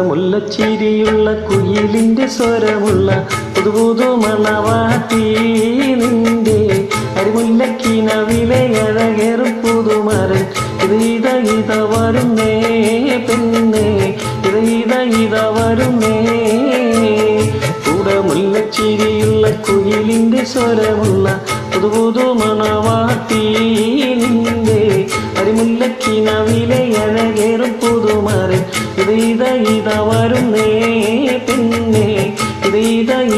മുല്ലച്ചിരിയുള്ള കുയിലിന്റെ സ്വരമുള്ള പുതുപുതു മണവാട്ടി നിന്റെ അരിമുല്ലക്കിനവിലെ അഴകേറും പുതുമരൻ ഇത വരുന്നേ പെണ്ണേ ഇത വരുന്നേ. കൂടെ മുല്ലച്ചിരിയുള്ള കുയിലിന്റെ സ്വരമുള്ള പുതുപുതു മണവാട്ടി നിന്റെ അരിമുല്ലക്കിനവിലെ അഴകേറും പുതുമരൻ ഇത വരുന്നേ പെണ്ണേ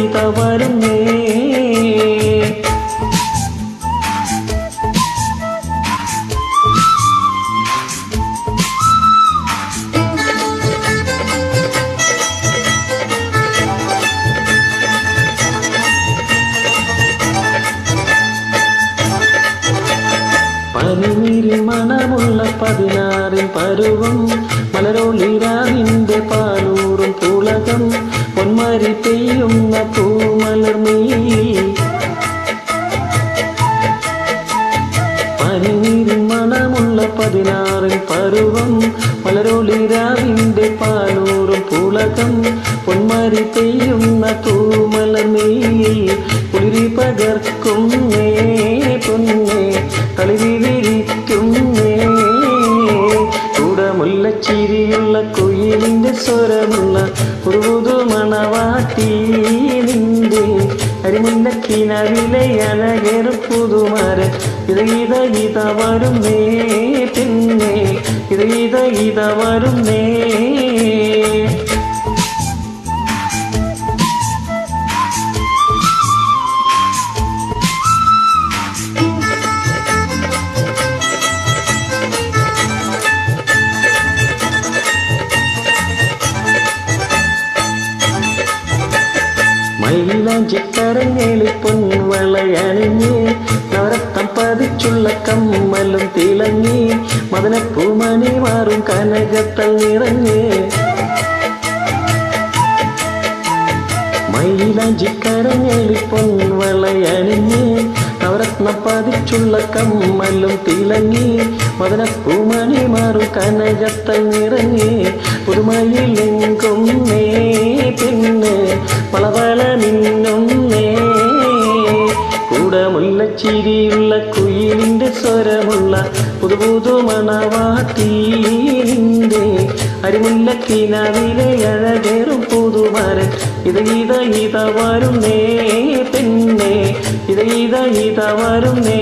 ഇത വരുന്നേ. പനിനീരിൽ മണമുള്ള 16 പരുവം മലരൊളിരാവിന്റെ പാലൂറും പുളകം പൊന്മാരി പെയ്യുന്ന പൂമലർമീ. പനിനീരിൽ മണമുള്ള 16 പരുവം മലരൊളിരാവിന്റെ പാലൂറും പുളകം പൊന്മാരി പെയ്യുന്ന പൂമലർമീ. കുളിരി പകർക്കും നേ പൊന്നേ കളിവിരിക്കുന്നേ. കൂടെ മുല്ലച്ചിരിയുള്ള കുയിലിന്റെ സ്വരമുള്ള പുതുപുതു മണവാട്ടി നിന്റെ അരിമുല്ലക്കിനവിലെ അഴകേറും പുതുമരൻ ഇത വരുന്നേ പെണ്ണേ ഇത വരുന്നേ. മൈലാഞ്ചിക്കരങ്ങളിൽ പൊൻവളയണിഞ്ഞ് നവരത്തം പതിച്ചുള്ള കമ്മലും തിളങ്ങി മദനപ്പൂമണി മാറും കനകത്തൽ നിറഞ്ഞ്. മൈലാഞ്ചിക്കരങ്ങളിൽ പൊൻവളയണിഞ്ഞ് നവരത്നം പതിച്ചുള്ള കമ്മലും തിളങ്ങി മദനപ്പൂമണി മാറും കനകത്തൽ നിറഞ്ഞ്. പുതുമയിലെങ്കും നേ പെണ്ണ് വളവള നിന്നും നേ. കൂടെ മുല്ലച്ചിരിയുള്ള കുയിലിന്റെ സ്വരമുള്ള പുതുപുതു മണവാട്ടി നിന്റെ അരിമുല്ലക്കിനവിലെ അഴകേറും പുതുമരൻ ഇത വരുന്നേ പെണ്ണേ ഇത വരുന്നേ.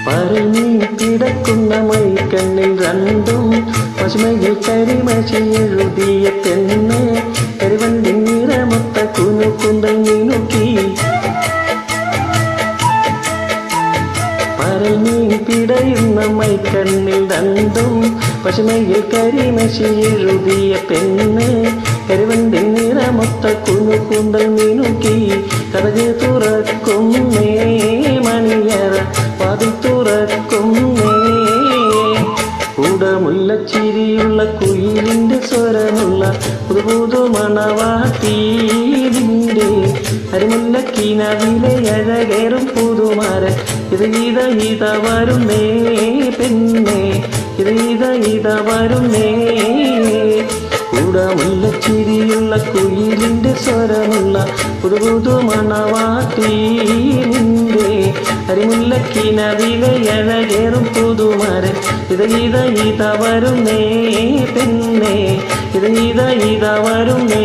പരഞ്ഞി കിടക്കുന്ന മൈക്കണ്ണിൽ രണ്ടും പശുമയിൽ കരിമശി എഴുതിയ പെണ്ണ് കരിവണ്ടി നിറമൊത്ത കുനുക്കുന്തൽ മിനുക്കി. പരഞ്ഞി പിടയുന്ന മൈക്കണ്ണിൽ രണ്ടും പശുമയിൽ കരിമശി എഴുതിയ പെണ്ണ് കരിവണ്ടി നിറമൊത്ത കുനുക്കുന്തൽ മിനുക്കി. കഥക് തുറക്കും നേ മണിയറ വാതിൽ തുറക്കും നേ. കൂടെ മുല്ലച്ചിരിയുള്ള കുയിലിന്റെ സ്വരമുള്ള പുതുപുതു മണവാട്ടി നിന്റെ അരിമുല്ലക്കിനവിലെ അഴകേറും പുതുമരൻ ഇത വരുന്നേ പെണ്ണേ ഇത വരുന്നേ. കൂടെ മുല്ലച്ചിരിയുള്ള കുയിലിന്റെ സ്വരമുള്ള പുതുപുതു മണവാട്ടി നിന്റെ അരിമുല്ലക്കിനവിലെ അഴകേറും പുതുമരൻ ഇത വരുന്നേ പെണ്ണേ ഇത വരുന്നേ.